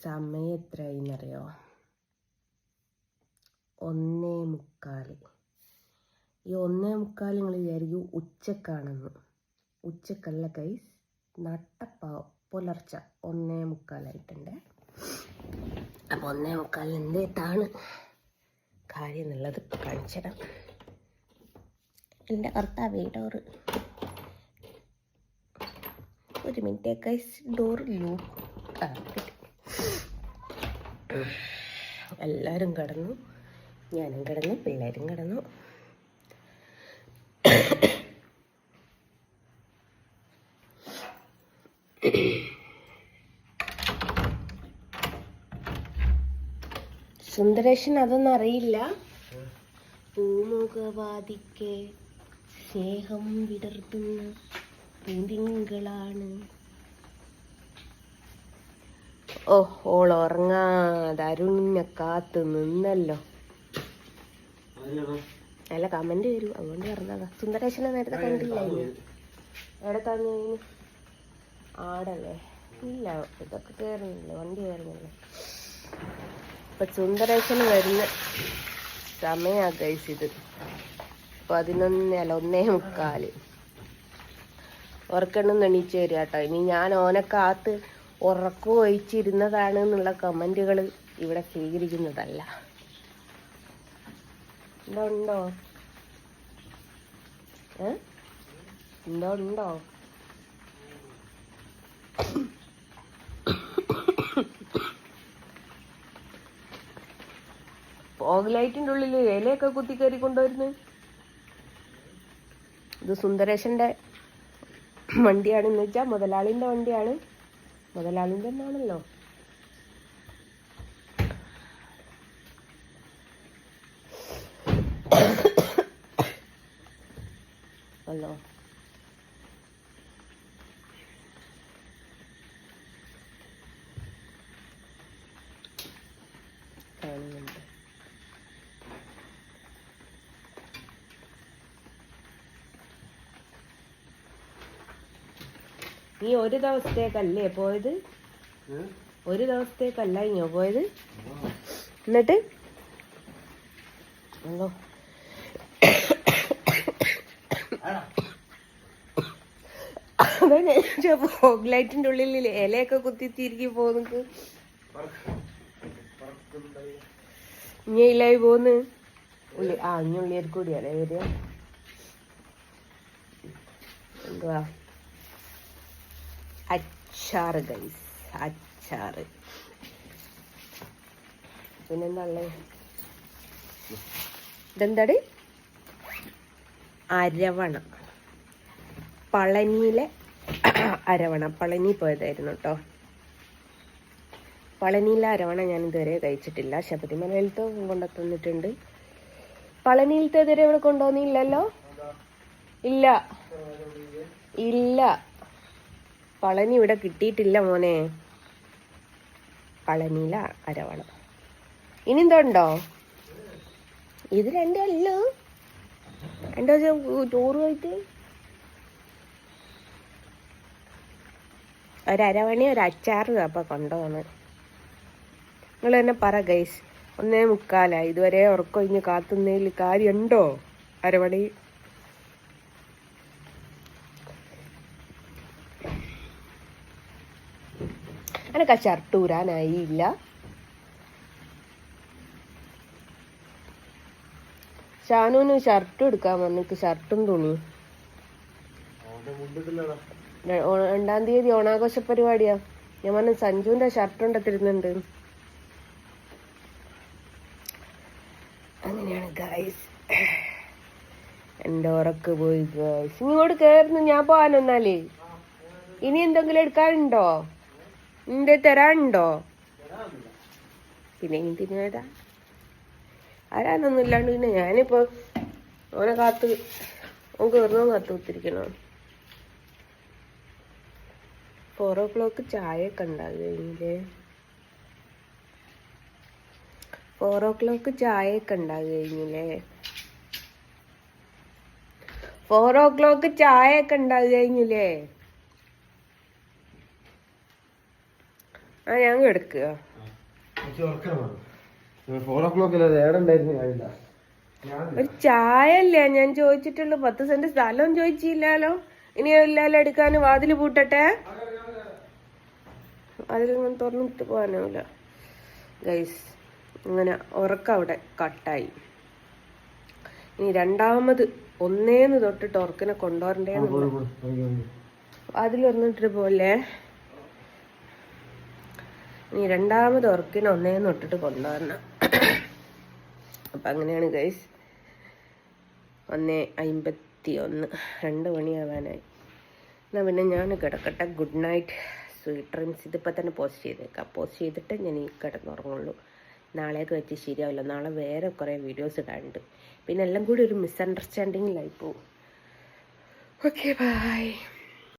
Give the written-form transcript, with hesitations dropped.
സമയം എത്രയായിന്നറിയോ? 1:45. ഈ 1:45 നിങ്ങൾ വിചാരിക്കും ഉച്ചക്കാണെന്ന്. ഉച്ചക്കല്ല ഗൈസ്, പുലർച്ചെ 1:45 അപ്പോൾ 1:45 എന്താണ് കാര്യം എന്നുള്ളത് കാണിച്ചിടാം. എൻ്റെ കർത്താവേ, ഡോറ് ഒരു മിനിറ്റ് ഗൈസ്, ഡോറില്ലൂ. എല്ലാവരും കിടന്നു, ഞാനും കിടന്നു, പിള്ളേരും കിടന്നു. സുന്ദരേഷൻ അതൊന്നും അറിയില്ല. പൂമുഖവാദിക്ക് സ്നേഹം വിടർത്തുന്ന പൂന്തിങ്കളാണ്. ഓ, ഓളുറങ്ങാതെ അരുണിനെ കാത്ത് നിന്നല്ലോ. നല്ല കമന്റ് വരും, അതുകൊണ്ട് പറഞ്ഞതാ. സുന്ദരേശനെ നേരത്തെ കണ്ടില്ലായിരുന്നു. എവിടെ തന്നു ആടല്ലേ? ഇല്ല, ഇതൊക്കെ കയറുന്നില്ല, വണ്ടി കയറുന്നില്ല. ഇപ്പൊ സുന്ദരേശന് വരുന്ന സമയാ ഗൈസ്. ഇത് 11 അല്ല 1:45. ഉറക്കണ്ണം എണീച്ച് വരിക കേട്ടോ. ഇനി ഞാൻ ഓനെ കാത്ത് ഉറക്കം ഒഴിച്ചിരുന്നതാണ് എന്നുള്ള കമന്റുകൾ ഇവിടെ സ്വീകരിക്കുന്നതല്ല. ഉണ്ടോ ഉണ്ടോ? ഫോഗ് ലൈറ്റിന്റെ ഉള്ളിൽ ഇലയൊക്കെ കുത്തി കയറി കൊണ്ടുവരുന്നു. ഇത് സുന്ദരേശന്റെ വണ്ടിയാണെന്ന് വെച്ചാൽ മുതലാളിന്റെ വണ്ടിയാണ്. മുതലാളിന്റെ തന്നെയാണല്ലോ. അല്ലോ കാണുന്നുണ്ട്. നീ ഒരു ദിവസത്തേക്കല്ലേ പോയത്? ഒരു ദിവസത്തേക്കല്ല ഇങ്ങോ പോയത്? എന്നിട്ട് ഫോഗ് ലൈറ്റിന്റെ ഉള്ളിൽ ഇലയൊക്കെ കുത്തിത്തിരിക്കി പോക്ക്. ഇനി ഇല്ലായി പോന്ന് ഉള്ളി. ഇനി ഉള്ളിയർ കൂടിയല്ലേ വരിക. എന്തുവാ? അച്ചാറ് ഗൈസ്, അച്ചാറ്. പിന്നെന്താ ഉള്ളത്? ഇതെന്താടി? അരവണ. പളനിയിലെ അരവണ. പളനി പോയതായിരുന്നു കേട്ടോ. പളനിയിലെ അരവണ ഞാൻ ഇതുവരെ കഴിച്ചിട്ടില്ല. ശബരിമലയിലത്തെ കൊണ്ടുത്തന്നിട്ടുണ്ട്. പളനിയിലത്തെ ഇതുവരെ ഇവിടെ കൊണ്ടുവന്നില്ലല്ലോ. ഇല്ല ഇല്ല, പളനി ഇവിടെ കിട്ടിയിട്ടില്ല മോനെ. പളനിയില അരവണ. ഇനി എന്തോ ഉണ്ടോ? ഇത് രണ്ടല്ലോ. 2 ദിവസം ടൂറ് പോയിട്ട് ഒരരവണി ഒരു അച്ചാറ് അപ്പം കൊണ്ടുപോണ്. നിങ്ങൾ തന്നെ പറ ഗൈസ്. 1:45 ഇതുവരെ ഉറക്കൊഴിഞ്ഞ് കാത്തുന്നതിൽ കാര്യമുണ്ടോ? അരവണി എനിക്ക് ആ ഷർട്ട് ഊരാനായില്ല. ഷാനുവിന് ഷർട്ട് എടുക്കാൻ വന്നിട്ട് ഷർട്ടും തുണി. 2-ാം തീയതി ഓണാഘോഷ പരിപാടിയാ. ഞാൻ പറഞ്ഞു സഞ്ജുവിന്റെ ഷർട്ട് ഉണ്ടെത്തിരുന്നുണ്ട്. അങ്ങനെയാണ് ഗൈസ്. എൻ്റെ ഉറക്ക് പോയി ഗൈസ്. ഇങ്ങോട്ട് കയറുന്നു. ഞാൻ പോവാനൊന്നാലേ. ഇനി എന്തെങ്കിലും എടുക്കാനുണ്ടോ? നിന്റെ തരാനുണ്ടോ? പിന്നെ എന്തിനാ ആരാന്നൊന്നും ഇല്ലാണ്ട് പിന്നെ ഞാനിപ്പോ ഓനെ കാത്ത് കയറുന്നോ കാത്തു കുത്തിരിക്കണോ? 4 o'clock ചായയൊക്കെ ഉണ്ടാകുകഴിഞ്ഞില്ലേ? 4 o'clock ചായയൊക്കെ ഉണ്ടാകുകഴിഞ്ഞില്ലേ? 4 o'clock ചായയൊക്കെ ഉണ്ടാകുകഴിഞ്ഞില്ലേ? ഞാൻ കിടക്കുക. 4 o'clock ഏടുണ്ടായിരുന്നു കഴിയില്ല. ഒരു ചായ അല്ലേ ഞാൻ ചോദിച്ചിട്ടുള്ളൂ. 10 സെന്റ് സ്ഥലവും ചോദിച്ചില്ലല്ലോ. ഇനി എല്ലാരും എടുക്കാൻ വാതില് പൂട്ടട്ടെ. അതിലൊന്നും തുറന്നിട്ട് പോകാനാവില്ല ഗൈസ്. അങ്ങനെ ഉറക്കം അവിടെ കട്ടായി. ഇനി രണ്ടാമത് ഒന്നേന്ന് തൊട്ടിട്ട് ഉറക്കിനെ കൊണ്ടുവരണ്ടേന്ന് അതിൽ വന്നിട്ട് പോലെ. ഇനി രണ്ടാമത് ഉറക്കിനെ ഒന്നേന്ന് തൊട്ടിട്ട് കൊണ്ടുവരണം. അപ്പം അങ്ങനെയാണ് ഗൈസ്. 1:51, 2 മണിയാവാനായി. എന്നാൽ പിന്നെ ഞാൻ കിടക്കട്ടെ. Good night, sweet dreams. ഇതിപ്പോൾ തന്നെ പോസ്റ്റ് ചെയ്തേക്കാം. പോസ്റ്റ് ചെയ്തിട്ട് ഞാൻ ഈ കിടന്നുറങ്ങുള്ളൂ. നാളേക്ക് വെച്ച് ശരിയാവില്ല. നാളെ വേറെ കുറേ വീഡിയോസ് ഇടാനുണ്ട്. പിന്നെ എല്ലാം കൂടി ഒരു മിസ്അണ്ടർസ്റ്റാൻഡിങ്ങിലായി പോവും. Okay bye.